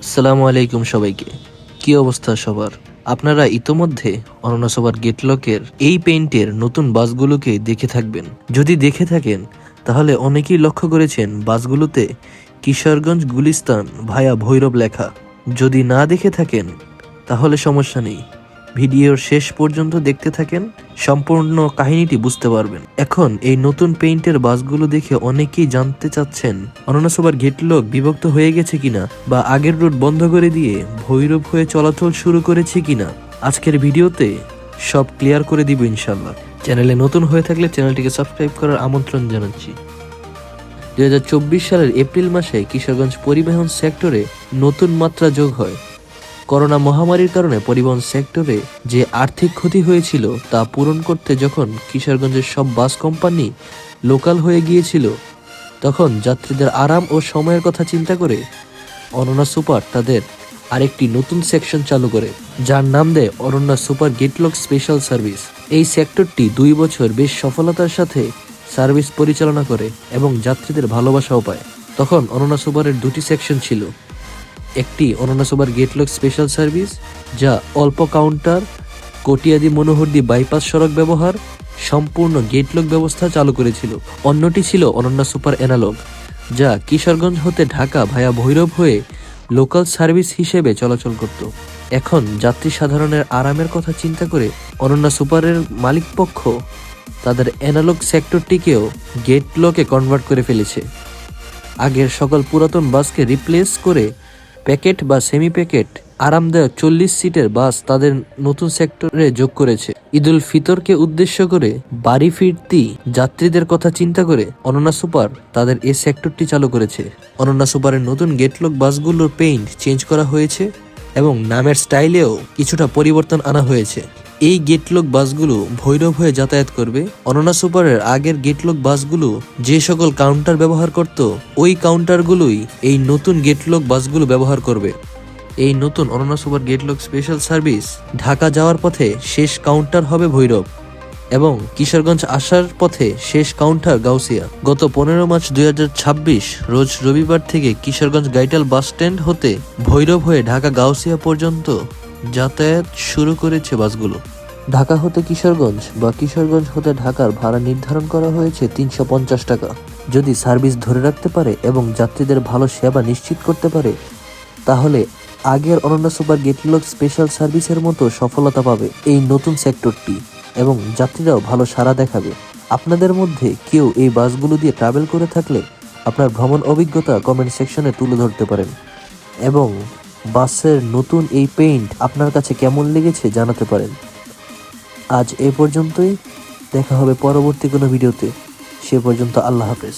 আসসালামু আলাইকুম সবাইকে। কি অবস্থা সবার? আপনারা ইতোমধ্যে অনন্যাসভার গেটলকের এই পেইন্টের নতুন বাসগুলোকে দেখে থাকবেন। যদি দেখে থাকেন তাহলে অনেকেই লক্ষ্য করেছেন বাসগুলোতে কিশোরগঞ্জ গুলিস্তান ভায়া ভৈরব লেখা। যদি না দেখে থাকেন তাহলে সমস্যা নেই, ভিডিওর শেষ পর্যন্ত দেখতে থাকেন, সম্পূর্ণ কাহিনীটি বুঝতে পারবেন। এখন এই নতুন পেইন্টের বাসগুলো দেখে অনেকেই জানতে চাচ্ছেন অনন্যাসভার গেটলক বিভক্ত হয়ে গেছে কিনা বা আগের রুট বন্ধ করে দিয়ে ভৈরব হয়ে চলাচল শুরু করেছে কিনা। আজকের ভিডিওতে সব ক্লিয়ার করে দিব ইনশাল্লাহ। চ্যানেলে নতুন হয়ে থাকলে চ্যানেলটিকে সাবস্ক্রাইব করার আমন্ত্রণ জানাচ্ছি। 2024 সালের এপ্রিল মাসে কিশোরগঞ্জ পরিবহন সেক্টরে নতুন মাত্রা যোগ হয়। করোনা মহামারীর কারণে পরিবহন সেক্টরে যে আর্থিক ক্ষতি হয়েছিল তা পূরণ করতে যখন কিশোরগঞ্জের সব বাস কোম্পানি লোকাল হয়ে গিয়েছিল, তখন যাত্রীদের আরাম ও সময়ের কথা চিন্তা করে অনন্যা সুপার তাদের আরেকটি নতুন সেকশন চালু করে, যার নাম দেয় Ananya super gate lock special service. এই সেক্টরটি 2 বছর বেশ সফলতার সাথে সার্ভিস পরিচালনা করে এবং যাত্রীদের ভালোবাসাও পায়। তখন অনন্যা সুপারের 2টি সেকশন ছিল। একটি Ananya super gate lock special service, যা অল্প কাউন্টার, কটিয়াদি মনোহরদি বাইপাস সড়ক ব্যবহার, সম্পূর্ণ গেটলক ব্যবস্থা চালু করেছিল। অন্যটি ছিল অনন্যা সুপার অ্যানালগ, যা কিশোরগঞ্জ হতে ঢাকা ভায়া ভৈরব হয়ে লোকাল সার্ভিস হিসেবে চলাচল করত। এখন যাত্রী সাধারণের আরামের কথা চিন্তা করে অনন্যা সুপারের মালিকপক্ষ তাদের অ্যানালগ সেক্টরটিকেও গেটলকে কনভার্ট করে ফেলেছে। আগের সকল পুরাতন বাসকে রিপ্লেস করে প্যাকেট বা সেমি প্যাকেট আরামদায়ক 40 সিটের বাস তাদের নতুন সেক্টরে যোগ করেছে। ঈদুল ফিতরকে উদ্দেশ্য করে বাড়ি ফিরতি যাত্রীদের কথা চিন্তা করে অনন্যা সুপার তাদের এই সেক্টরটি চালু করেছে। অনন্যা সুপারের নতুন গেটলক বাসগুলোর পেইন্ট চেঞ্জ করা হয়েছে এবং নামের স্টাইলেও কিছুটা পরিবর্তন আনা হয়েছে। এই গেটলক বাসগুলো ভৈরব হয়ে যাতায়াত করবে। অনন্যা সুপারের আগের গেটলক বাসগুলো যে সকল কাউন্টার ব্যবহার করত, ওই কাউন্টারগুলোই এই নতুন গেটলক বাসগুলো ব্যবহার করবে। এই নতুন Ananya super gate lock special service Dhaka যাওয়ার পথে শেষ কাউন্টার হবে ভৈরব এবং কিশোরগঞ্জ আসার পথে শেষ কাউন্টার গাউসিয়া। গত 15 মার্চ 2026 রোজ রবিবার থেকে কিশোরগঞ্জ গাইটাল বাস স্ট্যান্ড হতে ভৈরব হয়ে ঢাকা গাউসিয়া পর্যন্ত যাতায়াত শুরু করেছে বাসগুলো। ঢাকা হতে কিশোরগঞ্জ বা কিশোরগঞ্জ হতে ঢাকার ভাড়া নির্ধারণ করা হয়েছে 350 টাকা। যদি সার্ভিস ধরে রাখতে পারে এবং যাত্রীদের ভালো সেবা নিশ্চিত করতে পারে, তাহলে আগের অনন্যা সুপার গেটলক স্পেশাল সার্ভিসের মতো সফলতা পাবে এই নতুন সেক্টরটি এবং যাত্রীরাও ভালো সাড়া দেখাবে। আপনাদের মধ্যে কেউ এই বাসগুলো দিয়ে ট্রাভেল করে থাকলে আপনার ভ্রমণ অভিজ্ঞতা কমেন্ট সেকশনে তুলে ধরতে পারেন এবং বাসের নতুন এই পেইন্ট আপনার কাছে কেমন লেগেছে জানাতে পারেন। আজ এ পর্যন্তই, দেখা হবে পরবর্তী কোনো ভিডিওতে। সে পর্যন্ত আল্লাহ হাফেজ।